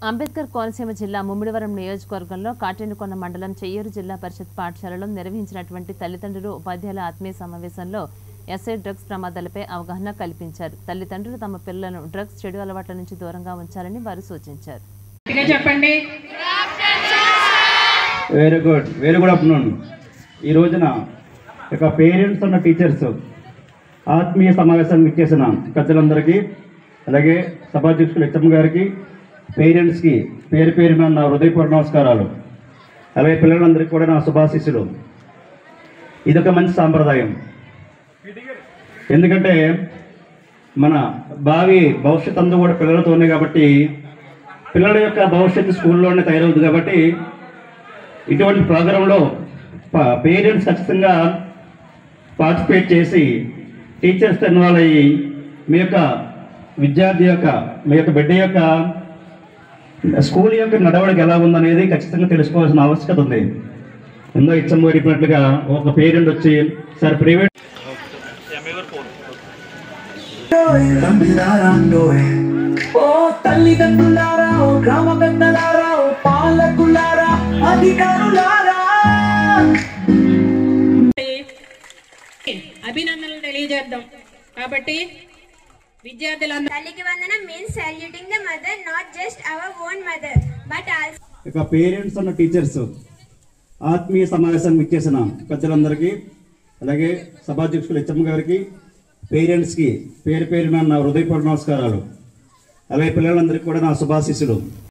అంబేద్కర్ కోనసీమ జిల్లా ముమ్మిడివరం నియోజకవర్గంలో కాటేనుకొండ మండలం చెయ్యూరు జిల్లా పరిషత్ పాఠశాలలో నిర్వహించినటువంటి తల్లిదండ్రులు ఉపాధ్యాయుల ఆత్మీయ సమావేశంలో ఎస్ఐ డ్రగ్స్ ప్రమాదాలపై అవగాహన కల్పించారు. తల్లిదండ్రులు తమ పిల్లలను డ్రగ్స్ చెడు అలవాట్ల నుంచి దూరంగా ఉంచాలని వారు సూచించారు. చెప్పండి. Very good afternoon. ఈ రోజున ఇక పేరెంట్స్ ఉన్న టీచర్స్ ఆత్మీయ సమావేశానికి ఇచ్చేసిన పెద్దలందరికీ, అలాగే సభాధ్యక్షులు హెచ్ఎం గారికి, పేరెంట్స్కి పేరు పేరున నా హృదయపూర్వక నమస్కారాలు. అలాగే పిల్లలందరికీ కూడా నా శుభాశీస్సులు. ఇదొక మంచి సాంప్రదాయం. ఎందుకంటే మన భవిష్యత్ అంతా కూడా పిల్లలతోనే కాబట్టి, పిల్లల యొక్క భవిష్యత్తు స్కూల్లోనే తయారవుతుంది కాబట్టి ఇటువంటి ప్రోగ్రాంలో పేరెంట్స్ ఖచ్చితంగా పార్టిసిపేట్ చేసి టీచర్స్ ఇన్వాల్వ్ అయ్యి మీ యొక్క విద్యార్థి యొక్క మీ యొక్క బిడ్డ యొక్క స్కూల్ యొక్క నడవడిక ఎలా ఉందనేది ఖచ్చితంగా తెలుసుకోవాల్సిన ఆవశ్యకత ఉంది. ఎంతో ఇచ్చం చెప్పినట్లుగా ఒక పేరెంట్ వచ్చి సార్ ప్రైవేట్ తల్లిదండ్రులారా, గ్రామ పెద్దలారా, పాలకులారా, అధికారులారా అభినందనలు తెలియజేద్దాం. కాబట్టి విద్యార్థులందరూ తల్లికి వందనం means saluting the mother, not just our own mother but also ఇక పేరెంట్స్ ఉన్న టీచర్స్ ఆత్మీయ సమావేశానికి ఇచ్చేసిన పెద్దలందరికీ, అలాగే సభాధ్యక్షులు హెచ్ఎం గారికి, పేరెంట్స్కి పేరు పేరున నా హృదయపూర్వక నమస్కారాలు. అలాగే పిల్లలందరికీ కూడా నా శుభాశీస్సులు.